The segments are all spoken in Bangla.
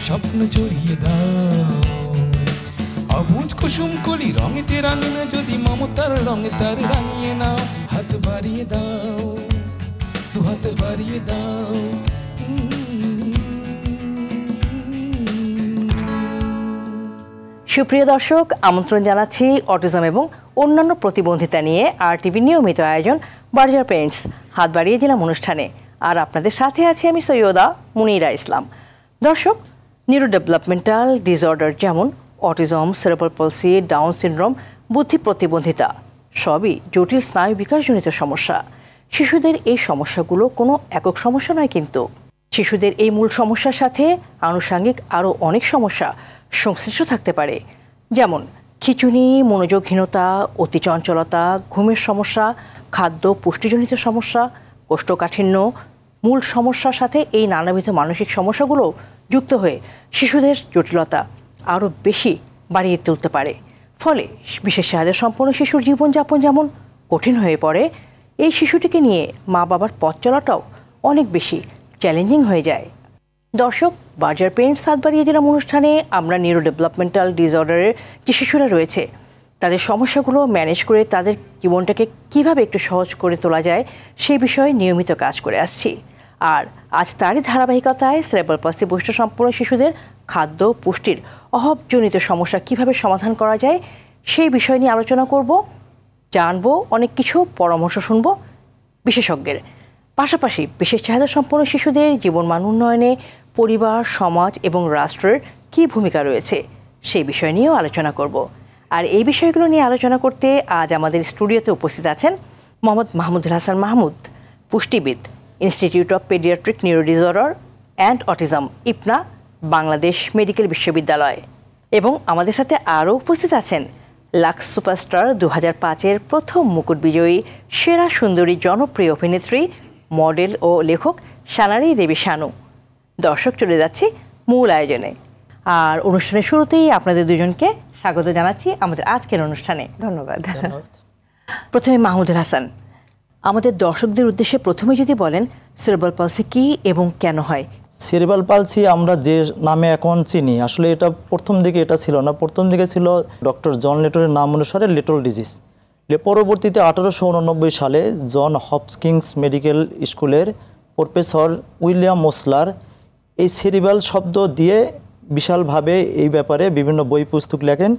স্বপ্ন জড়িয়ে দাও অবুঝ কুসুম কলি রঙেতে রাঙানো যদি মমতার রঙে তার রাঙিয়ে নাও হাত বাড়িয়ে দাও দু হাত বাড়িয়ে দাও সুপ্রিয় দর্শক, আমন্ত্রণ জানাচ্ছি অটিজম এবং অন্যান্য প্রতিবন্ধিতা নিয়ে RTV নিয়মিত আয়োজন বার্জার পেরেন্টস হাত বাড়িয়ে দিলাম অনুষ্ঠানে। আর আপনাদের সাথে আছি আমি সৈয়দা মুনিরা ইসলাম। দর্শক, নিউরো ডেভেলপমেন্টাল ডিসঅর্ডার যেমন অটিজম, সেরেব্রাল পলসি, ডাউন সিনড্রোম, বুদ্ধি প্রতিবন্ধিতা সবই জটিল স্নায়ু বিকাশজনিত সমস্যা। শিশুদের এই সমস্যাগুলো কোনো একক সমস্যা নয়, কিন্তু শিশুদের এই মূল সমস্যার সাথে আনুষঙ্গিক আরও অনেক সমস্যা সংশ্লিষ্ট থাকতে পারে, যেমন খিঁচুনি, মনোযোগহীনতা, অতি চঞ্চলতা, ঘুমের সমস্যা, খাদ্য পুষ্টিজনিত সমস্যা, কোষ্ঠকাঠিন্য। মূল সমস্যার সাথে এই নানাবিধ মানসিক সমস্যাগুলো যুক্ত হয়ে শিশুদের জটিলতা আরও বেশি বাড়িয়ে তুলতে পারে। ফলে বিশেষ চাহিদা সম্পন্ন শিশুর জীবনযাপন যেমন কঠিন হয়ে পড়ে, এই শিশুটিকে নিয়ে মা বাবার পথ চলাটাও অনেক বেশি চ্যালেঞ্জিং হয়ে যায়। দর্শক, বার্জার পেরেন্টস হাত বাড়িয়ে দিলাম অনুষ্ঠানে আমরা নিউরো ডেভেলপমেন্টাল ডিসঅর্ডারের যে শিশুরা রয়েছে তাদের সমস্যাগুলো ম্যানেজ করে তাদের জীবনটাকে কিভাবে একটু সহজ করে তোলা যায় সেই বিষয়ে নিয়মিত কাজ করে আসছি। আর আজ তারই ধারাবাহিকতায় সেরেব্রাল পলসি বৈশিষ্ট্য সম্পন্ন শিশুদের খাদ্য পুষ্টির অভাবজনিত সমস্যা কিভাবে সমাধান করা যায় সেই বিষয় নিয়ে আলোচনা করব, জানবো অনেক কিছু, পরামর্শ শুনব বিশেষজ্ঞের। পাশাপাশি বিশেষ চাহিদা সম্পন্ন শিশুদের জীবনমান উন্নয়নে পরিবার, সমাজ এবং রাষ্ট্রের কী ভূমিকা রয়েছে সেই বিষয় নিয়েও আলোচনা করব। আর এই বিষয়গুলো নিয়ে আলোচনা করতে আজ আমাদের স্টুডিওতে উপস্থিত আছেন মোহাম্মদ মাহমুদুল হাসান মাহমুদ, পুষ্টিবিদ, institute of paediatric neuro disorder and autism, IPNA, Bangladesh medical বিশ্ববিদ্যালয়। এবং আমাদের সাথে আরও উপস্থিত আছেন লাক্স সুপারস্টার 2005-এর প্রথম মুকুট বিজয়ী সেরা সুন্দরী জনপ্রিয় অভিনেত্রী, মডেল ও লেখক সানারি দেবী শানু। দর্শক, চলে যাচ্ছি মূল আয়োজনে। আর অনুষ্ঠানের শুরুতেই আপনাদের দুজনকে স্বাগত জানাচ্ছি আমাদের আজকের অনুষ্ঠানে। ধন্যবাদ। প্রথমে মাহমুদুল হাসান, আমাদের দর্শকদের উদ্দেশ্যে প্রথমে যদি বলেন সেরেব্রাল পলসি কী এবং কেন হয়? সেরেব্রাল পলসি আমরা যে নামে এখন চিনি, আসলে এটা প্রথম দিকে এটা ছিল না। প্রথম দিকে ছিল ডক্টর জন লিটলের নাম অনুসারে লিটল ডিজিজ। পরবর্তীতে 1889 সালে জন হপকিন্স মেডিকেল স্কুলের প্রফেসর উইলিয়াম মোসলার এই সেরিব্রাল শব্দ দিয়ে বিশালভাবে এই ব্যাপারে বিভিন্ন বই পুস্তক লেখেন।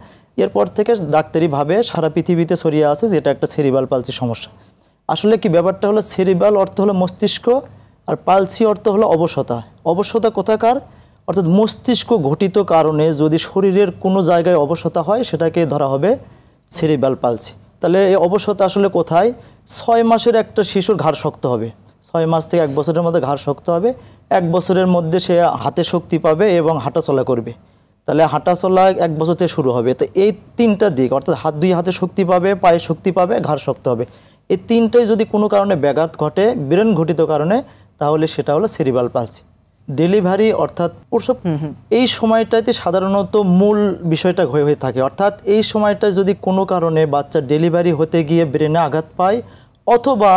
এরপর থেকে ডাক্তারিভাবে সারা পৃথিবীতে ছড়িয়ে আছে যে এটা একটা সেরিব্রাল পলসি সমস্যা। আসলে কি ব্যাপারটা হলো, সেরিব্রাল অর্থ হলো মস্তিষ্ক আর পালসি অর্থ হলো অবশতা। অবশতা কোথাকার? অর্থাৎ মস্তিষ্ক ঘটিত কারণে যদি শরীরের কোনো জায়গায় অবশতা হয় সেটাকে ধরা হবে সেরিব্রাল পলসি। তাহলে এই অবশতা আসলে কোথায়? 6 মাসের একটা শিশুর ঘাড় শক্ত হবে, 6 মাস থেকে 1 বছরের মধ্যে ঘাড় শক্ত হবে। 1 বছরের মধ্যে সে হাতে শক্তি পাবে এবং হাঁটাচলা করবে। তাহলে হাঁটাচলা 1 বছর থেকে শুরু হবে। তো এই 3টা দিক, অর্থাৎ দুই হাতে শক্তি পাবে, পায়ে শক্তি পাবে, ঘাড় শক্ত হবে, এই 3টাই যদি কোনো কারণে ব্যাঘাত ঘটে, ব্রেন ঘটিত কারণে, তাহলে সেটা হলো সেরিব্রাল পলসি। ডেলিভারি অর্থাৎ প্রসব, এই সময়টাতে সাধারণত মূল বিষয়টা হয়ে থাকে। অর্থাৎ এই সময়টা যদি কোনো কারণে বাচ্চা ডেলিভারি হতে গিয়ে ব্রেনে আঘাত পায় অথবা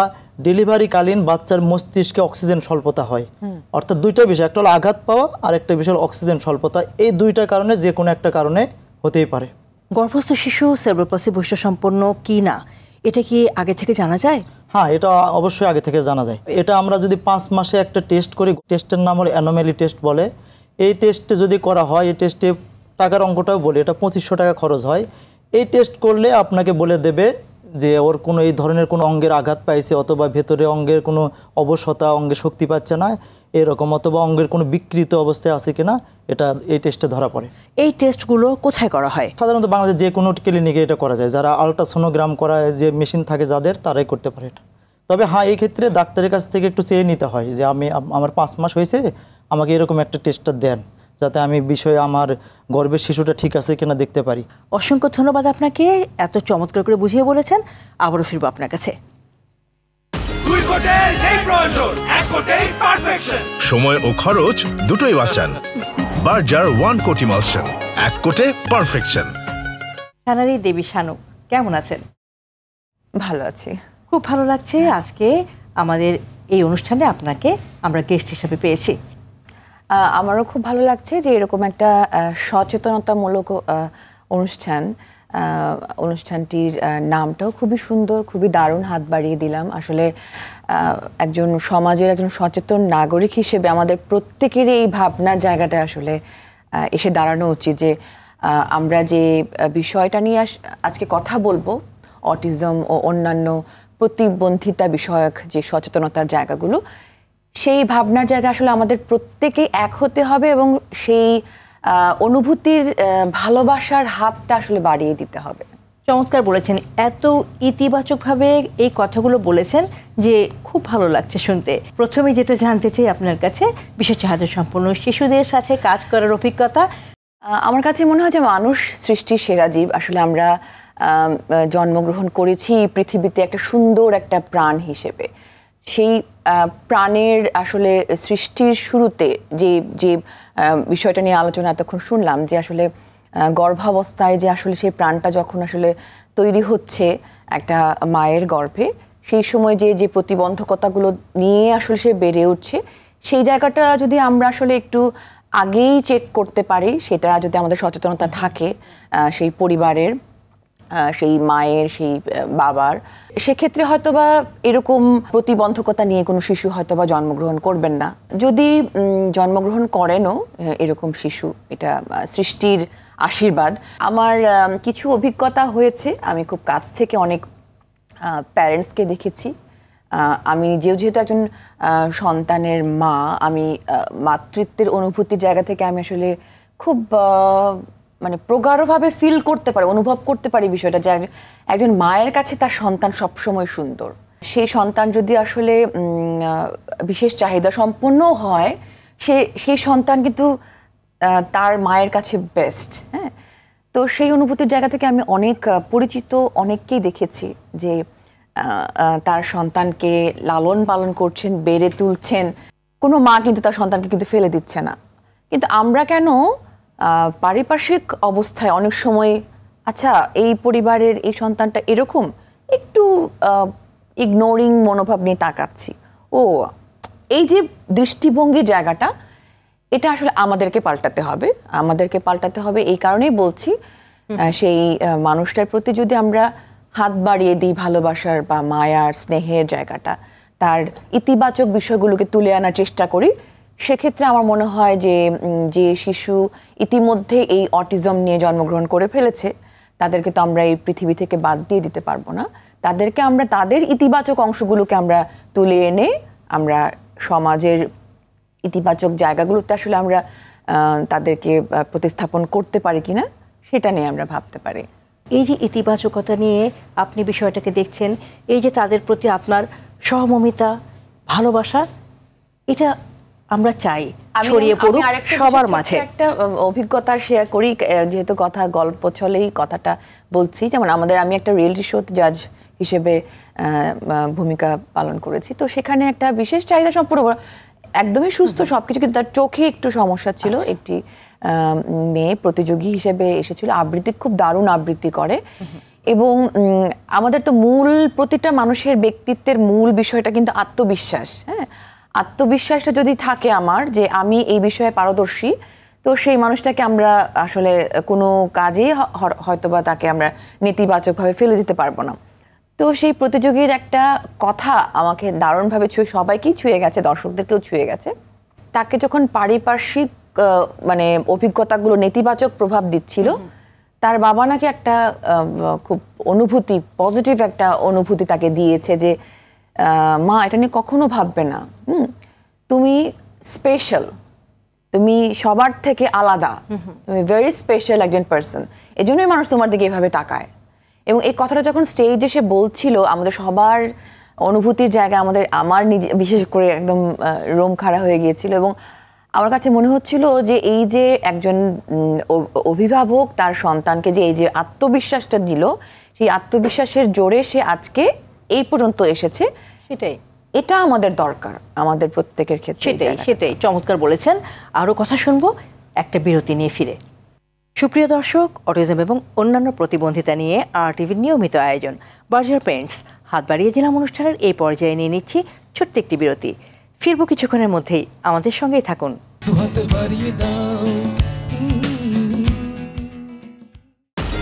ডেলিভারিকালীন বাচ্চার মস্তিষ্কে অক্সিজেন স্বল্পতা হয়, অর্থাৎ 2টা বিষয়, একটা হলো আঘাত পাওয়া আর একটা বিষয় হলো অক্সিজেন স্বল্পতা। এই 2টা কারণে যে কোনো একটা কারণে হতেই পারে। গর্ভস্থ শিশু সেরেব্রাল পলসি বৈশিষ্ট্য সম্পন্ন কি না, এটা কি আগে থেকে জানা যায়? হ্যাঁ, এটা অবশ্যই আগে থেকে জানা যায়। এটা আমরা যদি 5 মাসে একটা টেস্ট করি, টেস্টের নাম হলো অ্যানোমালি টেস্ট বলে। এই টেস্টে যদি করা হয়, এই টেস্টে টাকার অঙ্কটাও বলি, এটা 2500 টাকা খরচ হয়। এই টেস্ট করলে আপনাকে বলে দেবে যে ওর কোনো এই ধরনের কোনো অঙ্গের আঘাত পাইছে অথবা ভেতরে অঙ্গের কোনো অবশতা, অঙ্গে শক্তি পাচ্ছে না এরকম, অথবা অঙ্গের কোনো বিকৃত অবস্থায় আছে কিনা, এটা এই টেস্টে ধরা পড়ে। এই টেস্টগুলো কোথায় করা হয়? সাধারণত বাংলাদেশে যে কোনো ক্লিনিকে এটা করা যায়। যারা আলট্রাসোনোগ্রাম করা যে মেশিন থাকে যাদের, তারাই করতে পারে এটা। তবে হ্যাঁ, এই ক্ষেত্রে ডাক্তারের কাছ থেকে একটু চেয়ে নিতে হয় যে আমার 5 মাস হয়েছে, আমাকে এরকম একটা টেস্টটা দেন, যাতে আমি বিষয়ে আমার গর্ভের শিশুটা ঠিক আছে কিনা দেখতে পারি। অসংখ্য ধন্যবাদ আপনাকে, এত চমৎকার করে বুঝিয়ে বলেছেন। আবারও ফিরবো আপনার কাছে। সময় ও খরচ দুটোই বাঁচান। বার্জার 1 কোট ইমালশন, 1 কোটে পারফেকশন। সানারি দেবী শানু, কেমন আছেন? ভালো আছি, খুব ভালো লাগছে আজকে আমাদের এই অনুষ্ঠানে আপনাকে আমরা গেস্ট হিসেবে পেয়েছি। আমারও খুব ভালো লাগছে যে এরকম একটা সচেতনতামূলক অনুষ্ঠানটির নামটাও খুবই সুন্দর, খুবই দারুণ, হাত বাড়িয়ে দিলাম। আসলে একজন সমাজের একজন সচেতন নাগরিক হিসেবে আমাদের প্রত্যেকেরই এই ভাবনার জায়গাটা আসলে এসে দাঁড়ানো উচিত যে আমরা যে বিষয়টা নিয়ে আজকে কথা বলবো, অটিজম ও অন্যান্য প্রতিবন্ধিতা বিষয়ক যে সচেতনতার জায়গাগুলো, সেই ভাবনার জায়গা আসলে আমাদের প্রত্যেকেই এক হতে হবে এবং সেই অনুভূতির ভালোবাসার হাতটা আসলে বাড়িয়ে দিতে হবে। চমৎকার বলেছেন, এত ইতিবাচকভাবে এই কথাগুলো বলেছেন যে খুব ভালো লাগছে শুনতে। প্রথমে যেটা জানতে চাই আপনার কাছে, বিশেষ চাহিদা সম্পন্ন শিশুদের সাথে কাজ করার অভিজ্ঞতা। আমার কাছে মনে হয় যে মানুষ সৃষ্টির সেরা জীব। আসলে আমরা জন্মগ্রহণ করেছি পৃথিবীতে একটা সুন্দর একটা প্রাণ হিসেবে। সেই প্রাণের আসলে সৃষ্টির শুরুতে যে যে বিষয়টা নিয়ে আলোচনা এতক্ষণ শুনলাম, যে আসলে গর্ভাবস্থায় যে আসলে সেই প্রাণটা যখন আসলে তৈরি হচ্ছে একটা মায়ের গর্ভে, সেই সময় যে যে প্রতিবন্ধকতাগুলো নিয়ে আসলে সে বেড়ে উঠছে, সেই জায়গাটা যদি আমরা আসলে একটু আগেই চেক করতে পারি, সেটা যদি আমাদের সচেতনতা থাকে সেই পরিবারের, সেই মায়ের, সেই বাবার, সেক্ষেত্রে হয়তোবা এরকম প্রতিবন্ধকতা নিয়ে কোনো শিশু হয়তোবা জন্মগ্রহণ করবেন না। যদি জন্মগ্রহণ করেনও এরকম শিশু, এটা সৃষ্টির আশীর্বাদ। আমার কিছু অভিজ্ঞতা হয়েছে, আমি খুব কাছ থেকে অনেক প্যারেন্টসকে দেখেছি। আমি যেহেতু একজন সন্তানের মা, আমি মাতৃত্বের অনুভূতির জায়গা থেকে আমি আসলে খুব মানে প্রগাঢ়ভাবে ফিল করতে পারি, অনুভব করতে পারি বিষয়টা, যে একজন মায়ের কাছে তার সন্তান সবসময় সুন্দর। সেই সন্তান যদি আসলে বিশেষ চাহিদা সম্পন্ন হয়, সেই সন্তান কিন্তু তার মায়ের কাছে বেস্ট। হ্যাঁ, তো সেই অনুভূতির জায়গা থেকে আমি অনেক পরিচিত অনেককেই দেখেছি যে তার সন্তানকে লালন পালন করছেন, বেড়ে তুলছেন। কোনো মা কিন্তু তার সন্তানকে কিন্তু ফেলে দিচ্ছে না। কিন্তু আমরা কেন পারিপার্শ্বিক অবস্থায় অনেক সময়, আচ্ছা এই পরিবারের এই সন্তানটা এরকম, একটু ইগনোরিং মনোভাব নিয়ে তাকাচ্ছি। ও, এই যে দৃষ্টিভঙ্গির জায়গাটা, এটা আসলে আমাদেরকে পাল্টাতে হবে। আমাদেরকে পাল্টাতে হবে এই কারণেই বলছি, সেই মানুষটার প্রতি যদি আমরা হাত বাড়িয়ে দিই ভালোবাসার বা মায়ার স্নেহের জায়গাটা, তার ইতিবাচক বিষয়গুলোকে তুলে আনার চেষ্টা করি, সেক্ষেত্রে আমার মনে হয় যে যে শিশু ইতিমধ্যে এই অটিজম নিয়ে জন্মগ্রহণ করে ফেলেছে, তাদেরকে তো আমরা এই পৃথিবী থেকে বাদ দিয়ে দিতে পারবো না। তাদেরকে আমরা তাদের ইতিবাচক অংশগুলোকে আমরা তুলে এনে আমরা সমাজের ইতিবাচক জায়গাগুলোতে আসলে আমরা তাদেরকে প্রতিস্থাপন করতে পারি কিনা, সেটা নিয়ে আমরা ভাবতে পারি। এই যে ইতিবাচকতা নিয়ে আপনি বিষয়টাকে দেখছেন, এই যে তাদের প্রতি আপনার সহমর্মিতা, ভালোবাসা, এটা আমরা চাই ছড়িয়ে পড়ুক সবার মাঝে। একটা অভিজ্ঞতা শেয়ার করি, যেহেতু কথা গল্প ছলেই কথাটা বলছি। যেমন আমি একটা রিয়েলিটি শোতে জাজ হিসেবে ভূমিকা পালন করেছি। তো সেখানে একটা বিশেষ চাহিদা সম্পূর্ণ, একদমই সুস্থ সবকিছু, কিন্তু তার চোখে একটু সমস্যা ছিল। একটি মেয়ে প্রতিযোগী হিসেবে এসেছিল, আবৃত্তি খুব দারুণ আবৃত্তি করে। এবং আমাদের তো প্রতিটা মানুষের ব্যক্তিত্বের মূল বিষয়টা কিন্তু আত্মবিশ্বাস। হ্যাঁ, আত্মবিশ্বাসটা যদি থাকে আমার, যে আমি এই বিষয়ে পারদর্শী, তো সেই মানুষটাকে আমরা আসলে কোনো কাজেই হয়তোবা তাকে আমরা নেতিবাচকভাবে ফেলে দিতে পারবো না। তো সেই প্রতিযোগীর একটা কথা আমাকে দারুণভাবে সবাইকেই ছুঁয়ে গেছে, দর্শকদেরকেও ছুঁয়ে গেছে। তাকে যখন পারিপার্শ্বিক মানে অভিজ্ঞতাগুলো নেতিবাচক প্রভাব দিচ্ছিল, তার বাবা নাকি একটা খুব অনুভূতি, পজিটিভ একটা অনুভূতি তাকে দিয়েছে যে মা, এটা নিয়ে কখনো ভাববে না, তুমি স্পেশাল, তুমি সবার থেকে আলাদা, তুমি ভেরি স্পেশাল একজন পার্সন, এই জন্যই মানুষ তোমার দিকে এভাবে তাকায়। এবং এই কথাটা যখন স্টেজে সে বলছিল, আমাদের সবার অনুভূতির জায়গায় আমার নিজে বিশেষ করে একদম রোম খাড়া হয়ে গিয়েছিল। এবং আমার কাছে মনে হচ্ছিল যে এই যে একজন অভিভাবক তার সন্তানকে যে এই যে আত্মবিশ্বাসটা দিল, সেই আত্মবিশ্বাসের জোরে সে আজকে এই পর্যন্ত এসেছে, এটা আমাদের দরকার, আমাদের প্রত্যেকের ক্ষেত্রে। সেটাই চমৎকার বলেছেন। আরও কথা শুনবো একটা বিরতি নিয়ে ফিরে। সুপ্রিয় দর্শক, অটিজম এবং অন্যান্য প্রতিবন্ধিতা নিয়ে RTV নিয়মিত আয়োজন বার্জার পেন্টস হাত বাড়িয়ে দিলাম অনুষ্ঠানের এই পর্যায়ে নিয়ে নিচ্ছি ছোট্ট একটি বিরতি। ফিরবো কিছুক্ষণের মধ্যেই, আমাদের সঙ্গেই থাকুন। দু হাত বাড়িয়ে দাও।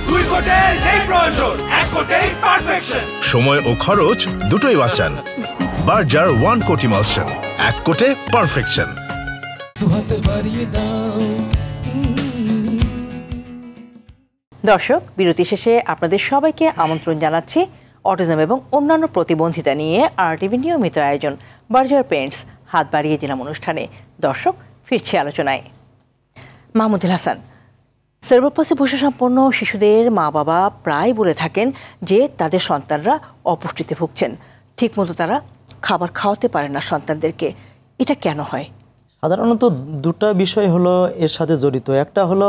দুই কোটের নেই প্রয়োজন, এক কোটেই পারফেকশন। সময় ও খরচ দুটোই বাঁচান। বার্জার 1 কোটি মালসন, 1 কোটে পারফেকশন। দু হাত বাড়িয়ে দাও। দর্শক, বিরতি শেষে আপনাদের সবাইকে আমন্ত্রণ জানাচ্ছি অটিজম এবং অন্যান্য প্রতিবন্ধিতা নিয়ে RTV নিয়মিত আয়োজন বার্জার পেন্টস হাত বাড়িয়ে দিলাম অনুষ্ঠানে। দর্শক, ফিরছি আলোচনায়। মাহমুদুল হাসান, সেরেব্রাল বৈশিষ্ট্যসম্পন্ন শিশুদের মা বাবা প্রায় বলে থাকেন যে তাদের সন্তানরা অপুষ্টিতে ভুগছেন, ঠিকমতো তারা খাবার খাওয়াতে পারে না সন্তানদেরকে। এটা কেন হয়? সাধারণত দুটা বিষয় হলো এর সাথে জড়িত। একটা হলো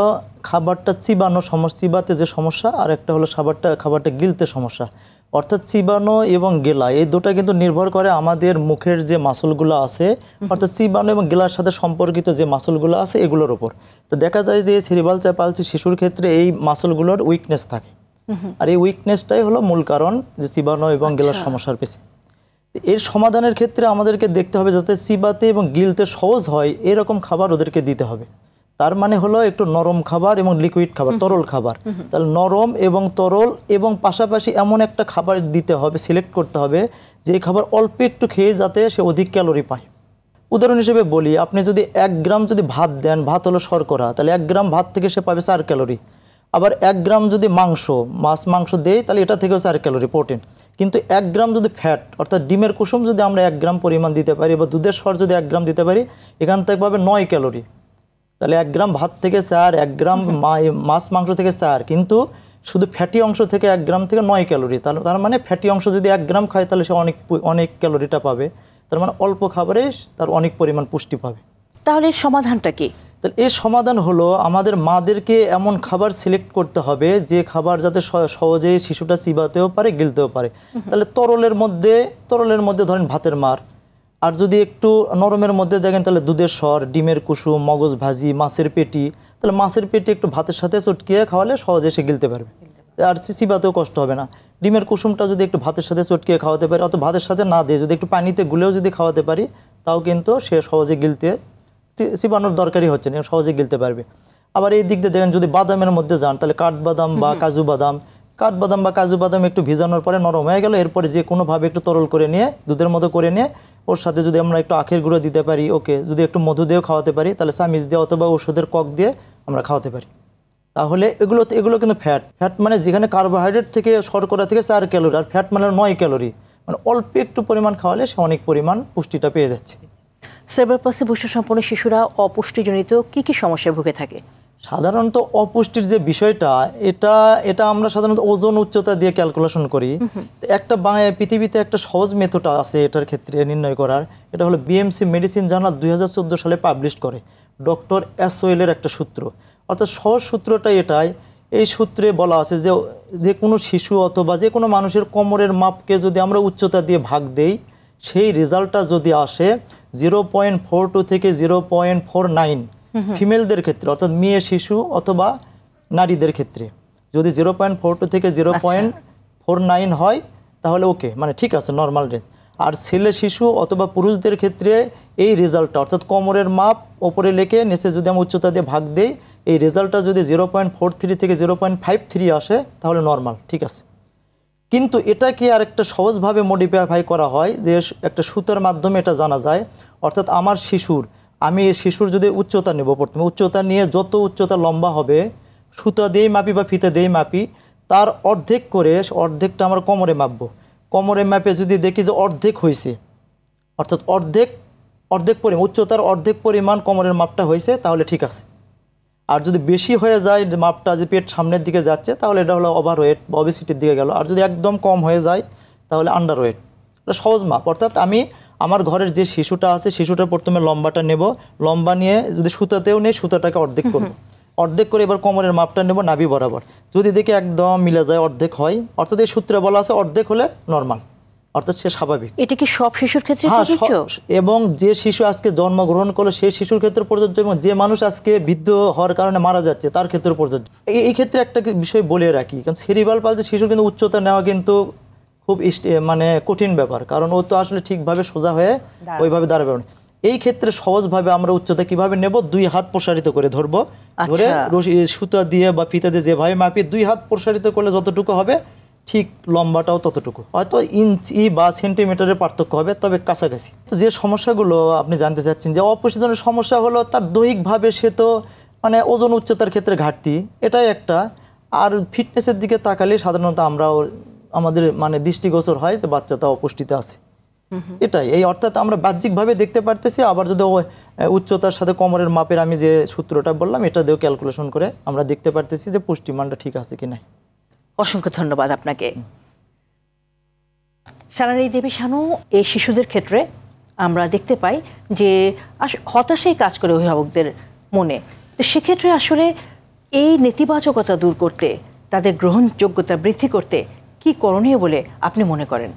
খাবারটা চিবানো সমস্যা, চিবাতে যে সমস্যা, আর একটা হলো খাবারটা গিলতে সমস্যা। অর্থাৎ চিবানো এবং গেলা এই দুটা কিন্তু নির্ভর করে আমাদের মুখের যে মাসলগুলো আছে, অর্থাৎ চিবানো এবং গেলার সাথে সম্পর্কিত যে মাসলগুলো আছে এগুলোর উপর। তো দেখা যায় যে সেরিব্রাল পালসি শিশুর ক্ষেত্রে এই মাসলগুলোর উইকনেস থাকে, আর এই উইকনেসটাই হলো মূল কারণ যে চিবানো এবং গেলার সমস্যার পেছনে। এর সমাধানের ক্ষেত্রে আমাদেরকে দেখতে হবে যাতে চিবাতে এবং গিলতে সহজ হয় এরকম খাবার ওদেরকে দিতে হবে। তার মানে হলো একটু নরম খাবার এবং লিকুইড খাবার, তরল খাবার। তাহলে নরম এবং তরল এবং পাশাপাশি এমন একটা খাবার দিতে হবে, সিলেক্ট করতে হবে যে খাবার অল্প একটু খেয়ে যাতে সে অধিক ক্যালোরি পায়। উদাহরণ হিসেবে বলি, আপনি যদি 1 গ্রাম যদি ভাত দেন, ভাত হলো শর্করা, তাহলে 1 গ্রাম ভাত থেকে সে পাবে 4 ক্যালোরি। আবার 1 গ্রাম যদি মাংস দেয় তাহলে এটা থেকেও 4 ক্যালোরি প্রোটিন। কিন্তু 1 গ্রাম যদি ফ্যাট অর্থাৎ ডিমের কুসুম যদি আমরা 1 গ্রাম পরিমাণ দিতে পারি, বা দুধের সর যদি 1 গ্রাম দিতে পারি, এখান থেকে পাবে 9 ক্যালোরি। তাহলে 1 গ্রাম ভাত থেকে 4, 1 গ্রাম মাংস থেকে 4, কিন্তু শুধু ফ্যাটি অংশ থেকে 1 গ্রাম থেকে 9 ক্যালোরি। তার মানে ফ্যাটি অংশ যদি 1 গ্রাম খায় তাহলে সে অনেক ক্যালোরিটা পাবে। তার মানে অল্প খাবারে তার অনেক পরিমাণ পুষ্টি পাবে। তাহলে এর সমাধানটা কি? তাহলে এর সমাধান হলো আমাদের মাদেরকে এমন খাবার সিলেক্ট করতে হবে যে খাবার যাতে সহজে শিশুটা চিবাতেও পারে, গিলতেও পারে। তাহলে তরলের মধ্যে ধরেন ভাতের মার, আর যদি একটু নরমের মধ্যে দেখেন তাহলে দুধের সর, ডিমের কুসুম, মগজ ভাজি, মাছের পেটি। তাহলে মাছের পেটি একটু ভাতের সাথে চটকিয়ে খাওয়ালে সহজে সে গিলতে পারবে, আর চিবাতেও কষ্ট হবে না। ডিমের কুসুমটা যদি একটু ভাতের সাথে চটকিয়ে খাওয়াতে পারি, অত ভাতের সাথে না দিয়ে যদি একটু পানিতে গুলেও যদি খাওয়াতে পারি, তাও কিন্তু সে সহজে গিলতে, চিবানোর দরকারই হচ্ছে না, সহজে গিলতে পারবে। আবার এই দিক দিয়ে দেখেন যদি বাদামের মধ্যে যান, তাহলে কাঠবাদাম বা কাজু বাদাম একটু ভিজানোর পরে নরম হয়ে গেল, এরপরে যে কোনোভাবে একটু তরল করে নিয়ে, দুধের মতো করে নিয়ে ওর সাথে যদি আমরা একটু আখের গুঁড়ো দিতে পারি, ওকে, যদি একটু মধু দিয়েও খাওয়াতে পারি, তাহলে চামিচ দিয়ে অথবা ওষুধের কক দিয়ে আমরা খাওয়াতে পারি। তাহলে এগুলো কিন্তু ফ্যাট মানে যেখানে কার্বোহাইড্রেট থেকে, শর্করা থেকে 4 ক্যালোরি, আর ফ্যাট মানে 9 ক্যালোরি, মানে অল্প একটু পরিমাণ খাওয়ালে সে অনেক পরিমাণ পুষ্টিটা পেয়ে যাচ্ছে। সেরেব্রাল পালসি বৈশিষ্ট্যসম্পন্ন শিশুরা অপুষ্টিজনিত কি সমস্যায় ভুগে থাকে? সাধারণত অপুষ্টির যে বিষয়টা, এটা আমরা সাধারণত ওজন উচ্চতা দিয়ে ক্যালকুলেশন করি। একটা পৃথিবীতে একটা সহজ মেথড আছে এটার ক্ষেত্রে নির্ণয় করার, এটা হলো বিএমসি মেডিসিন জার্নাল 2014 সালে পাবলিশ করে ডক্টর অ্যাসওয়েলের একটা সূত্র। অর্থাৎ সহজ সূত্রটা এটাই, এই সূত্রে বলা আছে যে কোনো শিশু অথবা যে কোনো মানুষের কোমরের মাপকে যদি আমরা উচ্চতা দিয়ে ভাগ দেই, সেই রেজাল্টটা যদি আসে 0.42 থেকে 0.49 ফিমেলদের ক্ষেত্রে, অর্থাৎ মেয়ে শিশু অথবা নারীদের ক্ষেত্রে যদি 0.42 থেকে 0.49 হয় তাহলে ওকে, মানে ঠিক আছে, নর্মাল রেঞ্জ। আর ছেলে শিশু অথবা পুরুষদের ক্ষেত্রে এই রেজাল্টটা, অর্থাৎ কোমরের মাপ ওপরে লেখে নিচে যদি আমরা উচ্চতা দিয়ে ভাগ দেই, এই রেজাল্টটা যদি 0.43 থেকে 0.53 আসে তাহলে নর্মাল, ঠিক আছে। কিন্তু এটাকে আর একটা সহজভাবে মডিফাই করা হয়, যে একটা সূত্রের মাধ্যমে এটা জানা যায়। অর্থাৎ আমি শিশুর যদি উচ্চতা নেব, প্রথমে উচ্চতা নিয়ে যত উচ্চতা লম্বা হবে সুতা দিয়েই মাপি বা ফিতে দিয়েই মাপি, তার অর্ধেক করে অর্ধেকটা আমরা কোমরে মাপবো। কোমরে মাপে যদি দেখি যে অর্ধেক হয়েছে, অর্থাৎ অর্ধেক পরিমাণ, উচ্চতার অর্ধেক পরিমাণ কোমরের মাপটা হয়েছে, তাহলে ঠিক আছে। আর যদি বেশি হয়ে যায় মাপটা, যে পেট সামনের দিকে যাচ্ছে, তাহলে এটা হলো ওভারওয়েট বা ওবেসিটির দিকে গেল। আর যদি একদম কম হয়ে যায় তাহলে আন্ডারওয়েট। এটা সহজ মাপ। অর্থাৎ আমি আমার ঘরের যে শিশুটা আছে, শিশুটার প্রথমে লম্বাটা নেব, লম্বা নিয়ে যদি সুতাতেও নেই, সুতাটাকে অর্ধেক করবো, অর্ধেক করে এবার কোমরের মাপটা নেব নাভি বরাবর, যদি দেখি একদম মিলে যায়, অর্ধেক হয়, অর্থাৎ এই সূত্রে বলা আছে অর্ধেক হলে নর্মাল, অর্থাৎ সে স্বাভাবিক। এটা কি সব শিশুর ক্ষেত্রে প্রযোজ্য? এবং যে শিশু আজকে জন্মগ্রহণ করলো সেই শিশুর ক্ষেত্রে প্রযোজ্য, এবং যে মানুষ আজকে বৃদ্ধ হওয়ার কারণে মারা যাচ্ছে তার ক্ষেত্রে প্রযোজ্য। এই ক্ষেত্রে একটা বিষয় বলে রাখি, কারণ সেরিব্রাল পালসি শিশুর কিন্তু উচ্চতা নেওয়া কিন্তু খুব মানে কঠিন ব্যাপার, কারণ ও তো আসলে ঠিকভাবে সোজা হয়ে ওইভাবে দাঁড়াবে না। এই ক্ষেত্রে সহজভাবে আমরা উচ্চতা কিভাবে নেব, 2 হাত প্রসারিত করে ধরবো, ধরে সুতা দিয়ে বা ফিতা দিয়ে যেভাবে মাপি 2 হাত প্রসারিত করলে যতটুকু হবে ঠিক লম্বাটাও ততটুকু, হয়তো ইঞ্চি বা সেন্টিমিটারের পার্থক্য হবে, তবে কাছাকাছি। তো যে সমস্যাগুলো আপনি জানতে চাচ্ছেন, যে অপুষ্টিজনের সমস্যা হলো তার দৈহিকভাবে সে তো মানে ওজন উচ্চতার ক্ষেত্রে ঘাটতি, এটাই একটা। আর ফিটনেসের দিকে তাকালে সাধারণত আমরাও আমাদের মানে দৃষ্টিগোচর হয় যে বাচ্চাটা অপুষ্টিতে আছে, এটাই। এই অর্থাৎ আমরা বাহ্যিকভাবে দেখতে পারতেছি, আবার যদি উচ্চতার সাথে কোমরের মাপের আমি যে সূত্রটা বললাম এটা দিয়েও ক্যালকুলেশন করে আমরা দেখতে পারতেছি যে পুষ্টিমানটা ঠিক আছে কি না। অসংখ্য ধন্যবাদ আপনাকে। সানারি দেবী শানু, এই শিশুদের ক্ষেত্রে আমরা দেখতে পাই যে হতাশাই কাজ করে অভিভাবকদের মনে। তো সেক্ষেত্রে আসলে এই নেতিবাচকতা দূর করতে, তাদের গ্রহণযোগ্যতা বৃদ্ধি করতে কি করণীয় বলে আপনি মনে করেন?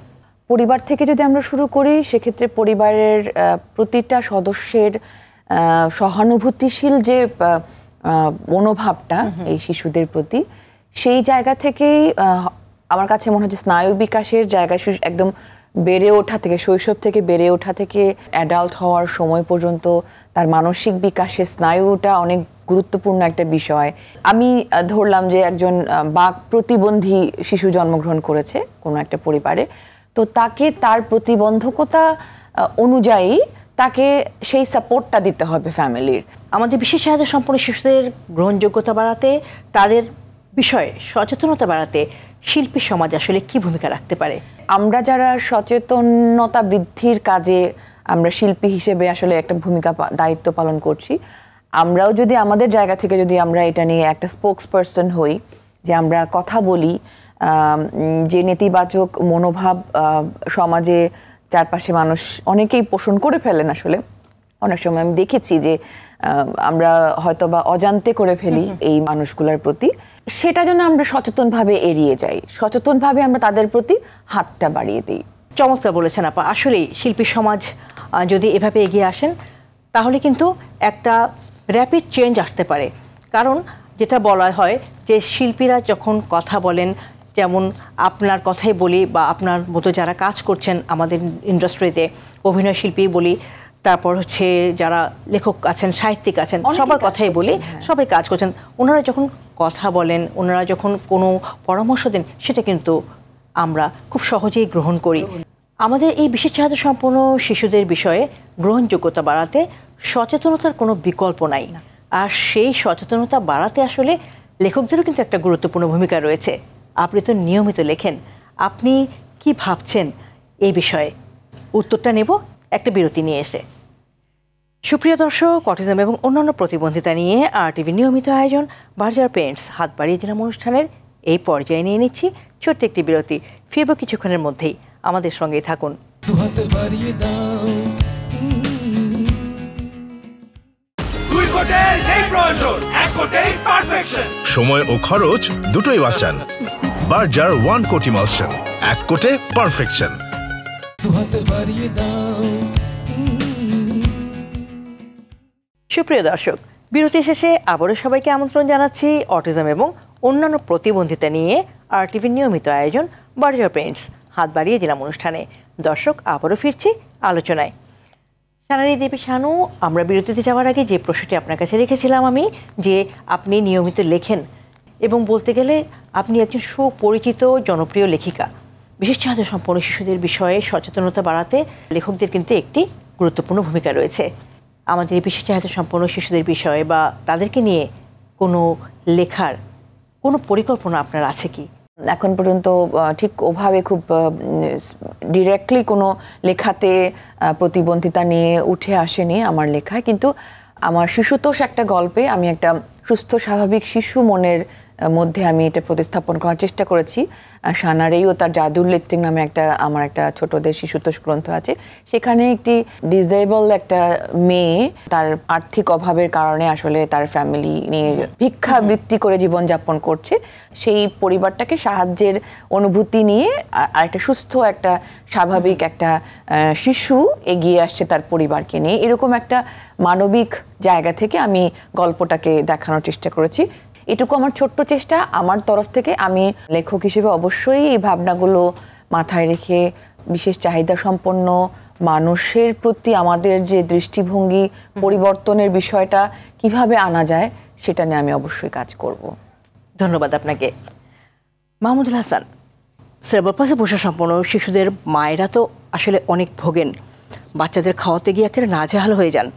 পরিবার থেকে যদি আমরা শুরু করি, সেক্ষেত্রে পরিবারের প্রতিটা সদস্যের সহানুভূতিশীল যে মনোভাবটা এই শিশুদের প্রতি, সেই জায়গা থেকেই আমার কাছে মনে হচ্ছে স্নায়ু বিকাশের জায়গায় একদম বেড়ে ওঠা থেকে, শৈশব থেকে বেড়ে ওঠা থেকে অ্যাডাল্ট হওয়ার সময় পর্যন্ত তার মানসিক বিকাশে স্নায়ুটা অনেক গুরুত্বপূর্ণ একটা বিষয়। আমি ধরলাম যে একজন বাক প্রতিবন্ধী শিশু জন্মগ্রহণ করেছে কোনো একটা পরিবারে, তো তাকে তার প্রতিবন্ধকতা অনুযায়ী তাকে সেই সাপোর্টটা দিতে হবে ফ্যামিলির। আমাদের বিশেষ চাহিদা সম্পন্ন শিশুদের গ্রহণযোগ্যতা বাড়াতে, তাদের বিষয়ে সচেতনতা বাড়াতে শিল্পী সমাজ আসলে কি ভূমিকা রাখতে পারে? আমরা যারা সচেতনতা বৃদ্ধির কাজে আমরা শিল্পী হিসেবে আসলে একটা ভূমিকা দায়িত্ব পালন করছি, আমরাও যদি আমাদের জায়গা থেকে যদি আমরা এটা নিয়ে একটা স্পোক্স পারসন হই, যে আমরা কথা বলি, যে নেতিবাচক মনোভাব সমাজে চারপাশে মানুষ অনেকেই পোষণ করে ফেলেন, আসলে অনেক সময় আমি দেখেছি যে আমরা হয়তো বা অজান্তে করে ফেলি এই মানুষগুলোর প্রতি, সেটা যেন আমরা সচেতনভাবে এড়িয়ে যাই, সচেতনভাবে আমরা তাদের প্রতি হাতটা বাড়িয়ে দিই। চমৎকার বলেছেন আপা। আসলেই শিল্পী সমাজ যদি এভাবে এগিয়ে আসেন তাহলে কিন্তু একটা র্যাপিড চেঞ্জ আসতে পারে। কারণ যেটা বলা হয় যে শিল্পীরা যখন কথা বলেন, যেমন আপনার কথাই বলি বা আপনার মতো যারা কাজ করছেন আমাদের ইন্ডাস্ট্রিতে, অভিনয় শিল্পী বলি, তারপর হচ্ছে যারা লেখক আছেন, সাহিত্যিক আছেন, সবার কথাই বলি, সবাই কাজ করছেন, ওনারা যখন কথা বলেন, ওনারা যখন কোনো পরামর্শ দেন, সেটা কিন্তু আমরা খুব সহজেই গ্রহণ করি। আমাদের এই বিশেষ চাহিদা সম্পন্ন শিশুদের বিষয়ে গ্রহণযোগ্যতা বাড়াতে সচেতনতার কোনো বিকল্প নাই, আর সেই সচেতনতা বাড়াতে আসলে লেখকদেরও কিন্তু একটা গুরুত্বপূর্ণ ভূমিকা রয়েছে। আপনি তো নিয়মিত লেখেন, আপনি কি ভাবছেন এই বিষয়ে? উত্তরটা নেব একটা বিরতি নিয়ে এসে। সুপ্রিয় দর্শক, অটিজম এবং অন্যান্য প্রতিবন্ধিতা নিয়ে RTV নিয়মিত আয়োজন বার্জার পেন্টস হাত বাড়িয়ে দিলাম অনুষ্ঠানের এই পর্যায়ে নিয়ে নিচ্ছি ছোট্ট একটি বিরতি। ফিরব কিছুক্ষণের মধ্যেই, আমাদের সঙ্গেই থাকুন। সময় ও খরচ দুটোই বাঁচান। বার্জার 1 কোট ইমালশন, 1 কোটে পারফেকশন। সুপ্রিয় দর্শক, বিরতি শেষে আবারও সবাইকে আমন্ত্রণ জানাচ্ছি অটিজম এবং অন্যান্য প্রতিবন্ধিতা নিয়ে RTV নিয়মিত আয়োজন বার্জার পেন্টস হাত বাড়িয়ে দিলাম অনুষ্ঠানে। দর্শক, আবারও ফিরছি আলোচনায়। সানারি দেবী শানু, আমরা বিরতিতে যাওয়ার আগে যে প্রশ্নটি আপনার কাছে রেখেছিলাম আমি, যে আপনি নিয়মিত লেখেন এবং বলতে গেলে আপনি একজন সুপরিচিত জনপ্রিয় লেখিকা। বিশেষ চাহিদা সম্পন্ন শিশুদের বিষয়ে সচেতনতা বাড়াতে লেখকদের কিন্তু একটি গুরুত্বপূর্ণ ভূমিকা রয়েছে। আমাদের এই বিশেষ চাহিদা সম্পন্ন শিশুদের বিষয়ে বা তাদেরকে নিয়ে কোনো লেখার কোনো পরিকল্পনা আপনার আছে কি? এখন পর্যন্ত ঠিক ওভাবে খুব ডিরেক্টলি কোনো লেখাতে প্রতিবন্ধিতা নিয়ে উঠে আসেনি আমার লেখায়, কিন্তু আমার শিশুতোষ একটা গল্পে আমি একটা সুস্থ স্বাভাবিক শিশু মনের মধ্যে আমি এটা প্রতিস্থাপন করার চেষ্টা করেছি। সানারি ও তার জাদুর লিপস্টিক নামে আমার একটা ছোটদের শিশুতোষ গ্রন্থ আছে। সেখানে একটি ডিসেবল একটা মেয়ে তার আর্থিক অভাবের কারণে আসলে তার ফ্যামিলি নিয়ে ভিক্ষাবৃত্তি করে জীবনযাপন করছে। সেই পরিবারটাকে সাহায্যের অনুভূতি নিয়ে আর একটা সুস্থ একটা স্বাভাবিক একটা শিশু এগিয়ে আসছে তার পরিবারকে নিয়ে, এরকম একটা মানবিক জায়গা থেকে আমি গল্পটাকে দেখানোর চেষ্টা করেছি। এটুকু আমার ছোট্ট চেষ্টা আমার তরফ থেকে। আমি লেখক হিসেবে অবশ্যই এই ভাবনাগুলো মাথায় রেখে বিশেষ চাহিদা সম্পন্ন মানুষের প্রতি আমাদের যে দৃষ্টিভঙ্গি পরিবর্তনের বিষয়টা কিভাবে আনা যায় সেটা নিয়ে আমি অবশ্যই কাজ করব। ধন্যবাদ আপনাকে। মাহমুদুল হাসান, সেরেব্রাল পলসি বৈশিষ্ট্য সম্পন্ন শিশুদের মায়েরা তো আসলে অনেক ভোগেন, বাচ্চাদের খাওয়াতে গিয়ে একেবারে নাজেহাল হয়ে যান,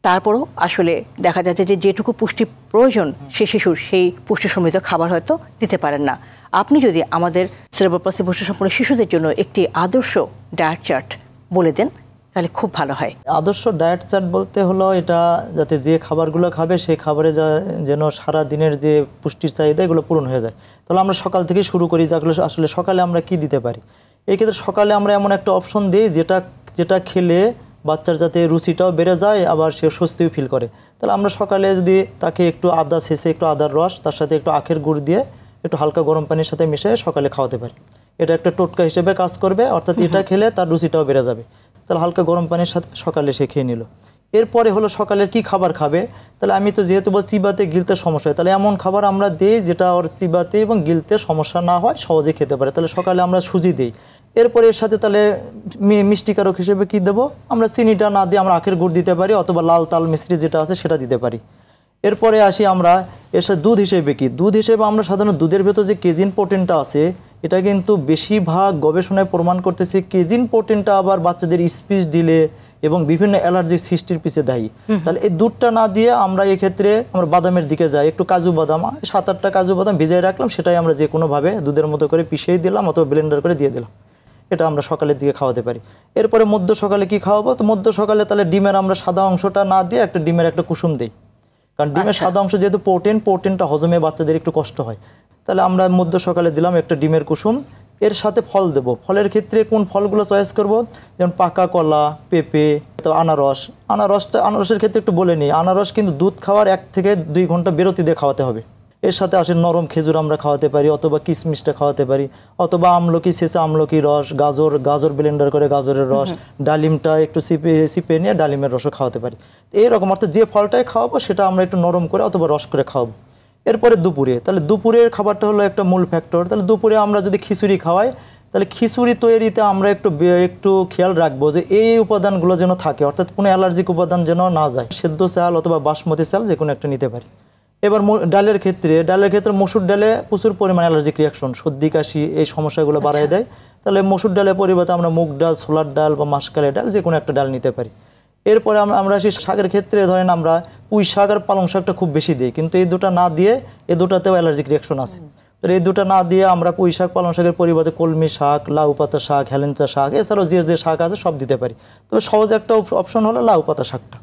তারপরও আসলে দেখা যাচ্ছে যে যেটুকু পুষ্টি প্রয়োজন সে শিশুর সেই পুষ্টি সমৃদ্ধ খাবার হয়তো দিতে পারেন না। আপনি যদি আমাদের সেরেব্রাল পলসি বৈশিষ্ট্য সম্পন্ন শিশুদের জন্য একটি আদর্শ ডায়েট চার্ট বলে দেন তাহলে খুব ভালো হয়। আদর্শ ডায়েট চার্ট বলতে হলো এটা যাতে যে খাবারগুলো খাবে সেই খাবারে যেন সারা দিনের যে পুষ্টির চাহিদা এগুলো পূরণ হয়ে যায়। তাহলে আমরা সকাল থেকে শুরু করি, যেগুলো আসলে সকালে আমরা কি দিতে পারি। এই ক্ষেত্রে সকালে আমরা এমন একটা অপশন দিই যেটা খেলে বাচ্চার যাতে রুচিটাও বেড়ে যায়, আবার সে স্বস্তিও ফিল করে। তাহলে আমরা সকালে যদি তাকে একটু আদা ছেঁচে একটু আদার রস তার সাথে একটু আখের গুড় দিয়ে একটু হালকা গরম পানির সাথে মিশিয়ে সকালে খাওয়াতে পারি, এটা একটা টোটকা হিসেবে কাজ করবে, অর্থাৎ এটা খেলে তার রুচিটাও বেড়ে যাবে। তাহলে হালকা গরম পানির সাথে সকালে সে খেয়ে নিল। এরপরে হলো সকালের কি খাবার খাবে। তাহলে আমি তো যেহেতু বল চিবাতে গিলতে সমস্যা হয়, তাহলে এমন খাবার আমরা দিই যেটা ওর চিবাতে এবং গিলতে সমস্যা না হয়, সহজে খেতে পারে। তাহলে সকালে আমরা সুজি দিই। এরপরে এর সাথে তাহলে মিষ্টিকারক হিসেবে কি দেবো, আমরা চিনিটা না দিয়ে আমরা আখের গুড় দিতে পারি, অথবা লাল তাল মিশ্রি যেটা আছে সেটা দিতে পারি। এরপরে আসি আমরা এর সাথে দুধ হিসেবে কি, দুধ হিসেবে আমরা সাধারণত দুধের ভেতর যে কেজিন প্রোটিনটা আছে এটা কিন্তু বেশিরভাগ গবেষণায় প্রমাণ করতেছে কেজিন প্রোটিনটা আবার বাচ্চাদের স্পিচ দিলে এবং বিভিন্ন অ্যালার্জি সৃষ্টির পিছিয়ে দায়ী। তাহলে এই দুধটা না দিয়ে আমরা এক্ষেত্রে আমরা বাদামের দিকে যাই, একটু কাজু বাদাম 7-8টা কাজু বাদাম ভিজাই রাখলাম, সেটাই আমরা যে কোনোভাবে দুধের মতো করে পিষিয়ে দিলাম অথবা ব্লেন্ডার করে দিয়ে দিলাম, এটা আমরা সকালের দিকে খাওয়াতে পারি। এরপরে মধ্য সকালে কি খাওয়াবো, তো মধ্য সকালে তাহলে ডিমের আমরা সাদা অংশটা না দিয়ে একটা ডিমের একটা কুসুম দিই, কারণ ডিমের সাদা অংশ যেহেতু প্রোটিনটা হজমে বাচ্চাদের একটু কষ্ট হয়। তাহলে আমরা মধ্য সকালে দিলাম একটা ডিমের কুসুম, এর সাথে ফল দেব। ফলের ক্ষেত্রে কোন ফলগুলো চয়েস করব, যেমন পাকা কলা, পেঁপে, আনারসের ক্ষেত্রে একটু বলে নিই, আনারস কিন্তু দুধ খাওয়ার 1 থেকে 2 ঘন্টা বিরতি দিয়ে খাওয়াতে হবে। এর সাথে আসে নরম খেজুর আমরা খাওয়াতে পারি, অথবা কিশমিশটা খাওয়াতে পারি, অথবা আমলকি শেষে আমলকি রস, গাজর ব্লেন্ডার করে গাজরের রস, ডালিমটা একটু চিপে নিয়ে ডালিমের রসও খাওয়াতে পারি। এইরকম অর্থাৎ যে ফলটাই খাওয়াবো সেটা আমরা একটু নরম করে অথবা রস করে খাওয়াবো। এরপরে দুপুরে, তাহলে দুপুরের খাবারটা হলো একটা মূল ফ্যাক্টর। তাহলে দুপুরে আমরা যদি খিচুড়ি খাওয়াই, তাহলে খিচুড়ি তৈরিতে আমরা একটু খেয়াল রাখবো যে এই উপাদানগুলো যেন থাকে, অর্থাৎ কোনো অ্যালার্জিক উপাদান যেন না যায়। সেদ্ধ চাল অথবা বাসমতি চাল যে কোনো একটা নিতে পারি। এবার ডালের ক্ষেত্রে মসুর ডালে প্রচুর পরিমাণ অ্যালার্জিক রিয়াকশন, সর্দি কাশি এই সমস্যাগুলো বাড়ায় দেয়। তাহলে মসুর ডালের পরিবর্তে আমরা মুগ ডাল, ছোলার ডাল বা মাসকালে ডাল যে কোনো একটা ডাল নিতে পারি। এরপরে আমরা সেই শাকের ক্ষেত্রে ধরেন আমরা পুঁই শাক আর পালং শাকটা খুব বেশি দিই, কিন্তু এই দুটা না দিয়ে এই দুটাতেও অ্যালার্জিক রিয়াকশন আছে। তো এই দুটা না দিয়ে আমরা পুঁই শাক পালং শাকের পরিবর্তে কলমি শাক, লাউ পাতা শাক, হেলেঞ্চা শাক, এছাড়াও যে শাক আছে সব দিতে পারি। তবে সহজ একটা অপশন হলো লাউ পাতা শাকটা।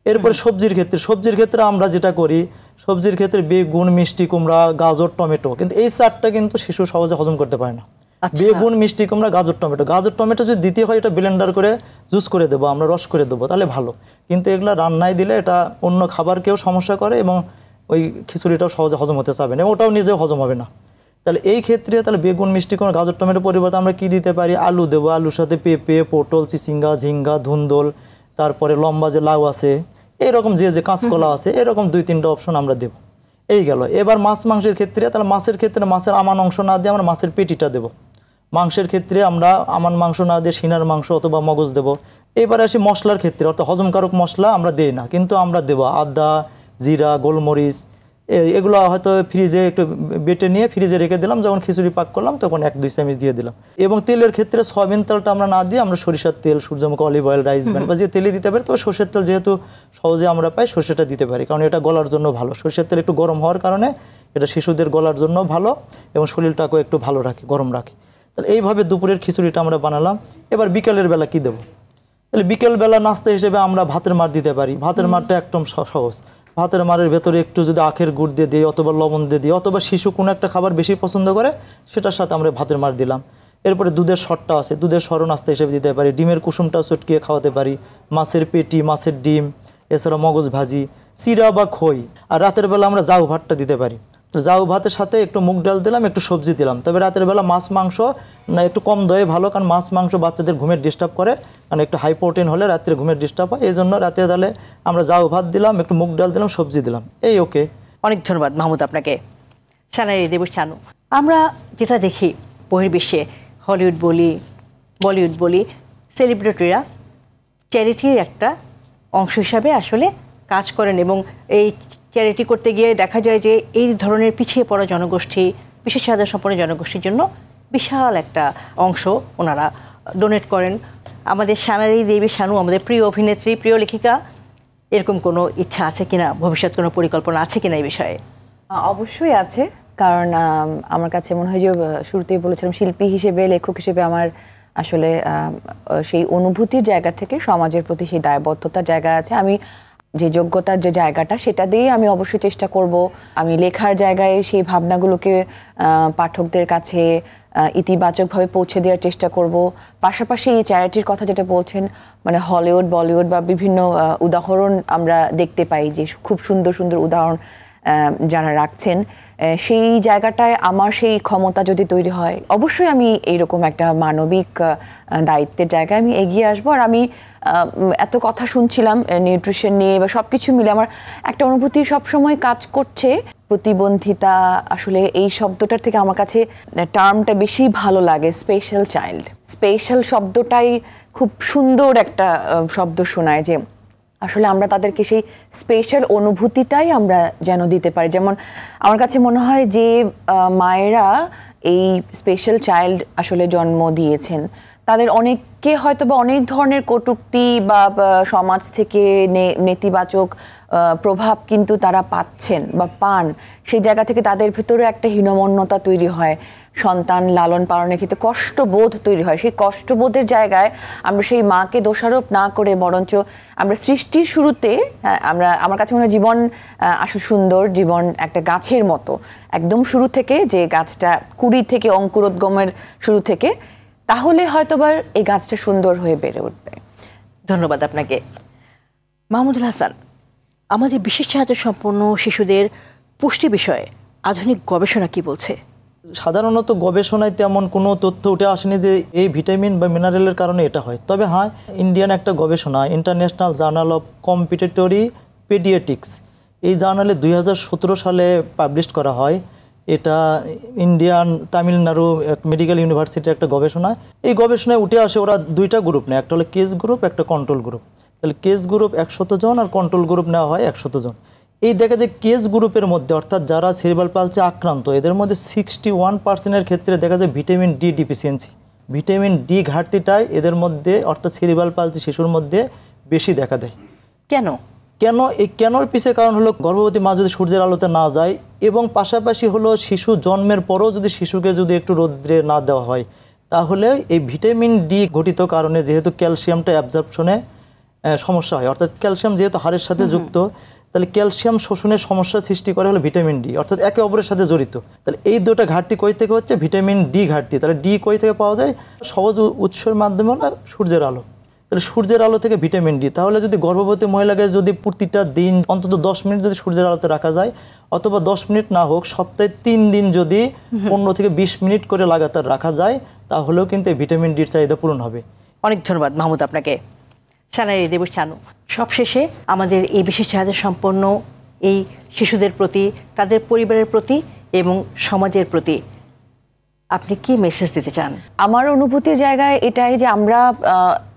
এরপরে সবজির ক্ষেত্রে আমরা যেটা করি, সবজির ক্ষেত্রে বেগুন, মিষ্টি কুমড়া, গাজর, টমেটো, কিন্তু এই চারটা কিন্তু শিশু সহজে হজম করতে পারে না। বেগুন, মিষ্টি কুমড়া, গাজর টমেটো যদি দিতে হয় এটা ব্লেন্ডার করে জুস করে দেবো, আমরা রস করে দেবো, তাহলে ভালো। কিন্তু এগুলো রান্নায় দিলে এটা অন্য খাবারকেও সমস্যা করে এবং ওই খিচুড়িটাও সহজে হজম হতে চাবে না, ওটাও নিজেও হজম হবে না। তাহলে এই ক্ষেত্রে তাহলে বেগুন, মিষ্টি কুমড়া, গাজর টমেটোর পরিবর্তে আমরা কি দিতে পারি, আলু দেবো, আলুর সাথে পেঁপে, পটল, চিচিঙ্গা, ঝিঙ্গা, ধুন্দল, তারপরে লম্বা যে লাউ আছে, এরকম যে কাঁচকলা আছে, এরকম 2-3টা অপশন আমরা দেবো। এই গেল। এবার মাংসের ক্ষেত্রে, তাহলে মাছের আমান অংশ না দিয়ে আমরা মাছের পেটিটা দেবো। মাংসের ক্ষেত্রে আমরা আমান মাংস না দিয়ে সিনার মাংস অথবা মগজ দেবো। এবার আসি মশলার ক্ষেত্রে, অর্থাৎ হজমকারক মশলা আমরা দিই না, কিন্তু আমরা দেবো আদা, জিরা, গোলমরিচ, এগুলো হয়তো ফ্রিজে একটু বেটে নিয়ে ফ্রিজে রেখে দিলাম, যখন খিচুড়ি পাক করলাম তখন 1-2 চামচ দিয়ে দিলাম। এবং তেলের ক্ষেত্রে সয়াবিন তেলটা আমরা না দিয়ে আমরা সরিষার তেল, সূর্যমুখী অলিভ অয়েল, রাইস ব্র্যান্ড বা যে তেলে দিতে পারি। তবে সরষের তেল যেহেতু সহজে আমরা পাই, সরষেটা দিতে পারি, কারণ এটা গলার জন্য ভালো। সরষের তেল একটু গরম হওয়ার কারণে এটা শিশুদের গলার জন্য ভালো এবং শরীরটাকেও একটু ভালো রাখে, গরম রাখে। তাহলে এইভাবে দুপুরের খিচুড়িটা আমরা বানালাম। এবার বিকেলের বেলা কি দেবো, তাহলে বিকেলবেলা নাস্তা হিসেবে আমরা ভাতের মার দিতে পারি। ভাতের মারটা একদম সহজ। ভাতের মারের ভেতরে একটু যদি আখের গুড় দিয়ে দিই অথবা লবণ দিয়ে দিই, অথবা শিশু কোনো একটা খাবার বেশি পছন্দ করে সেটার সাথে আমরা ভাতের মার দিলাম। এরপরে দুধের শরটা আছে, দুধের শরও নাস্তা হিসেবে দিতে পারি। ডিমের কুসুমটাও চটকিয়ে খাওয়াতে পারি, মাছের পেটি, মাছের ডিম, এছাড়া মগজ ভাজি, চিরা বা খই। আর রাতের বেলা আমরা জাউ ভাতটা দিতে পারি। তো জাউ ভাতের সাথে একটু মুগ ডাল দিলাম, একটু সবজি দিলাম। তবে রাতের বেলা মাছ মাংস না একটু কম দেয় ভালো, কারণ মাছ মাংস বাচ্চাদের ঘুমের ডিস্টার্ব করে, কারণ একটু হাই প্রোটিন হলে রাত্রে ঘুমের ডিস্টার্ব হয়। এই জন্য রাতে তাহলে আমরা জাউ ভাত দিলাম, একটু মুগ ডাল দিলাম, সবজি দিলাম, এই ওকে। অনেক ধন্যবাদ মাহমুদ আপনাকে। সানাই দেব শানু, আমরা যেটা দেখি বহির্বিশ্বে, হলিউড বলি, বলিউড বলি, সেলিব্রিটিরা চ্যারিটির একটা অংশ হিসাবে আসলে কাজ করেন এবং এই চ্যারিটি করতে গিয়ে দেখা যায় যে এই ধরনের পিছিয়ে পড়া জনগোষ্ঠী, বিশেষ চাহিদা সম্পন্ন জনগোষ্ঠীর জন্য বিশাল একটা অংশ ওনারা ডোনেট করেন। আমাদের সানারি দেবী শানু, আমাদের প্রিয় অভিনেত্রী, প্রিয় লেখিকা, এরকম কোনো ইচ্ছা আছে কিনা, ভবিষ্যৎ কোনো পরিকল্পনা আছে কিনা এই বিষয়ে? অবশ্যই আছে, কারণ আমার কাছে মনে হয় যে শুরুতেই বলেছিলাম শিল্পী হিসেবে, লেখক হিসেবে আমার আসলে সেই অনুভূতির জায়গা থেকে সমাজের প্রতি সেই দায়বদ্ধতার জায়গা আছে। আমি যে যোগ্যতার যে জায়গাটা সেটা দিয়ে আমি অবশ্যই চেষ্টা করব আমি লেখার জায়গায় সেই ভাবনাগুলোকে পাঠকদের কাছে ইতিবাচকভাবে পৌঁছে দেওয়ার চেষ্টা করব। পাশাপাশি এই চ্যারিটির কথা যেটা বলছেন, মানে হলিউড, বলিউড বা বিভিন্ন উদাহরণ আমরা দেখতে পাই যে খুব সুন্দর সুন্দর উদাহরণ যারা রাখছেন, সেই জায়গাটায় আমার সেই ক্ষমতা যদি তৈরি হয়, অবশ্যই আমি এইরকম একটা মানবিক দায়িত্বের জায়গায় আমি এগিয়ে আসবো। আর আমি এত কথা শুনছিলাম নিউট্রিশন নিয়ে বা সব কিছু মিলে আমার একটা অনুভূতি সবসময় কাজ করছে, প্রতিবন্ধিতা। আসলে এই শব্দটার থেকে আমার কাছে টার্মটা বেশি ভালো লাগে, স্পেশাল চাইল্ড। স্পেশাল শব্দটাই খুব সুন্দর একটা শব্দ শোনায়, যে আসলে আমরা তাদেরকে সেই স্পেশাল অনুভূতিটাই আমরা যেন দিতে পারি। যেমন আমার কাছে মনে হয় যে মায়েরা এই স্পেশাল চাইল্ড আসলে জন্ম দিয়েছেন, তাদের অনেককে হয়তো বা অনেক ধরনের কটূক্তি বা সমাজ থেকে নেতিবাচক প্রভাব কিন্তু তারা পাচ্ছেন বা পান। সেই জায়গা থেকে তাদের ভেতরে একটা হীনমন্যতা তৈরি হয়, সন্তান লালন পালনের ক্ষেত্রে কষ্টবোধ তৈরি হয়। সেই কষ্টবোধের জায়গায় আমরা সেই মাকে দোষারোপ না করে বরঞ্চ আমরা সৃষ্টির শুরুতে, আমার কাছে মনে হয় জীবন আসলে সুন্দর, জীবন একটা গাছের মতো, একদম শুরু থেকে যে গাছটা কুড়ি থেকে অঙ্কুরোদ্গমের শুরু থেকে, তাহলে হয়তোবা এই গাছটা সুন্দর হয়ে বেড়ে উঠবে। ধন্যবাদ আপনাকে। মাহমুদুল হাসান, আমাদের বিশেষ চাহিদা সম্পন্ন শিশুদের পুষ্টি বিষয়ে আধুনিক গবেষণা কি বলছে? সাধারণত গবেষণায় তেমন কোনো তথ্য উঠে আসেনি যে এই ভিটামিন বা মিনারেলের কারণে এটা হয়। তবে হ্যাঁ, ইন্ডিয়ান একটা গবেষণা, ইন্টারন্যাশনাল জার্নাল অফ কম্পিটিটরি পেডিয়াট্রিক্স, এই জার্নালে 2017 সালে পাবলিশ করা হয়। এটা ইন্ডিয়ান তামিলনাড়ু মেডিকেল ইউনিভার্সিটির একটা গবেষণা। এই গবেষণায় উঠে আসে ওরা দুইটা গ্রুপ নেয়, একটা হলো কেস গ্রুপ, একটা কন্ট্রোল গ্রুপ। তাহলে কেস গ্রুপ 100 জন আর কন্ট্রোল গ্রুপ নেওয়া হয় 100 জন। এই দেখা যায় কেস গ্রুপের মধ্যে, অর্থাৎ যারা সেরিব্রাল পালসে আক্রান্ত, এদের মধ্যে 61%-এর ক্ষেত্রে দেখা যায় vitamin D deficiency. Vitamin D ঘাটতিটাই এদের মধ্যে, অর্থাৎ সেরিব্রাল পালসি শিশুর মধ্যে বেশি দেখা দেয়। এই কেনর পিছে কারণ হলো গর্ভবতী মা যদি সূর্যের আলোতে না যায়, এবং পাশাপাশি হলো শিশু জন্মের পরও যদি শিশুকে যদি একটু রোদ্রে না দেওয়া হয়, তাহলে এই ভিটামিন ডি ঘটিত কারণে যেহেতু ক্যালসিয়ামটা অ্যাবজর্পশনে সমস্যা হয়, অর্থাৎ ক্যালসিয়াম যেহেতু হাড়ের সাথে যুক্ত, তাহলে ক্যালসিয়াম শোষণের সমস্যা সৃষ্টি করে হলো ভিটামিন ডি, অর্থাৎ একে অপরের সাথে জড়িত। তাহলে এই দুটো ঘাটতি কই থেকে হচ্ছে? ভিটামিন ডি ঘাটতি। তাহলে ডি কই থেকে পাওয়া যায়? সহজ উৎসের মাধ্যমে হলো সূর্যের আলো। তাহলে সূর্যের আলো থেকে ভিটামিন ডি, তাহলে যদি গর্ভবতী মহিলাকে যদি প্রতিটা দিন অন্তত 10 মিনিট যদি সূর্যের আলোতে রাখা যায়, অথবা 10 মিনিট না হোক সপ্তাহে 3 দিন যদি 15 থেকে 20 মিনিট করে লাগাতার রাখা যায়, তাহলেও কিন্তু এই ভিটামিন ডির চাহিদা পূরণ হবে। অনেক ধন্যবাদ মাহমুদ আপনাকে। সানারি দেবী শানু, সবশেষে আমাদের এই বিশেষ চাহিদা সম্পন্ন এই শিশুদের প্রতি, তাদের পরিবারের প্রতি এবং সমাজের প্রতি আপনি কি মেসেজ দিতে চান? আমার অনুভূতির জায়গায় এটাই যে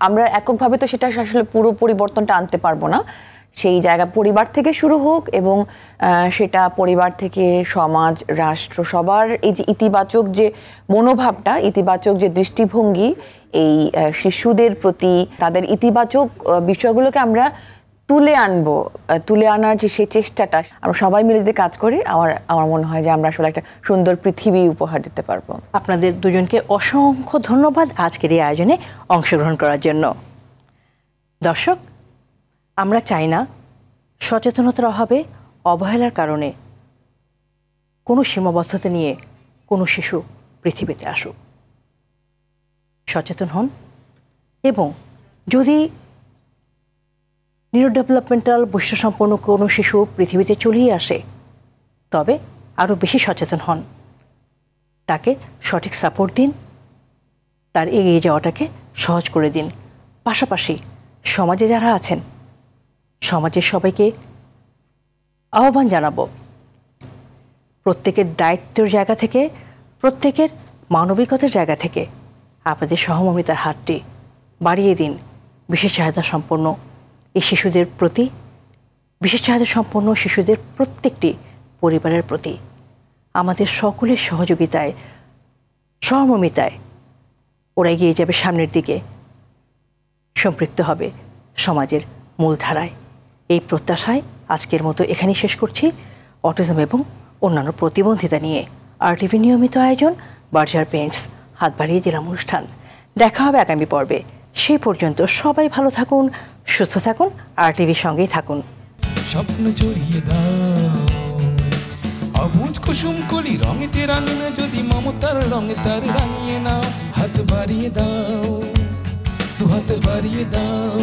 আমরা এককভাবে তো সেটা আসলে পুরো পরিবর্তনটা আনতে পারবো না। সেই জায়গা পরিবার থেকে শুরু হোক, এবং সেটা পরিবার থেকে সমাজ, রাষ্ট্র, সবার এই যে ইতিবাচক যে মনোভাবটা, ইতিবাচক যে দৃষ্টিভঙ্গি এই শিশুদের প্রতি, তাদের ইতিবাচক বিষয়গুলোকে আমরা তুলে আনার যে সেই চেষ্টাটা আমরা সবাই মিলে যদি কাজ করি, আমার মনে হয় যে আমরা আসলে একটা সুন্দর পৃথিবী উপহার দিতে পারবো। আপনাদের দুজনকে অসংখ্য ধন্যবাদ আজকের এই আয়োজনে অংশগ্রহণ করার জন্য। দর্শক, আমরা চাই না সচেতনতার অভাবে, অবহেলার কারণে কোনো সীমাবদ্ধতা নিয়ে কোনো শিশু পৃথিবীতে আসুক। সচেতন হন, এবং যদি নিউরো ডেভেলপমেন্টাল বৈশিষ্ট্যসম্পন্ন কোনো শিশু পৃথিবীতে চলেই আসে, তবে আরও বেশি সচেতন হন, তাকে সঠিক সাপোর্ট দিন, তার এগিয়ে যাওয়াটাকে সহজ করে দিন। পাশাপাশি সমাজে যারা আছেন, সমাজের সবাইকে আহ্বান জানাবো, প্রত্যেকের দায়িত্বের জায়গা থেকে, প্রত্যেকের মানবিকতার জায়গা থেকে আপনাদের সহমর্মিতার হাতটি বাড়িয়ে দিন বিশেষ চাহিদা সম্পন্ন এই শিশুদের প্রতি, বিশেষ চাহিদা সম্পন্ন শিশুদের প্রত্যেকটি পরিবারের প্রতি। আমাদের সকলের সহযোগিতায়, সহমর্মিতায় ওরা এগিয়ে যাবে সামনের দিকে, সম্পৃক্ত হবে সমাজের মূলধারায়। এই প্রত্যাশায় আজকের মতো এখানেই শেষ করছি। অটিজম এবং অন্যান্য প্রতিবন্ধিতা নিয়ে RTV নিয়মিত আয়োজন বার্জার পেইন্টস হাত বাড়িয়ে দিলাম অনুষ্ঠান। দেখা হবে আগামী পর্বে। সেই পর্যন্ত সবাই ভালো থাকুন, সুস্থ থাকুন, RTVর সঙ্গেই থাকুন। স্বপ্ন জড়িয়ে দাও অবুঝ কুসুম কলি রঙেতে রাঙিয়ে, যদি মমতার রঙে তার রাঙিয়ে নাও। হাত বাড়িয়ে দাও, দু হাত বাড়িয়ে দাও।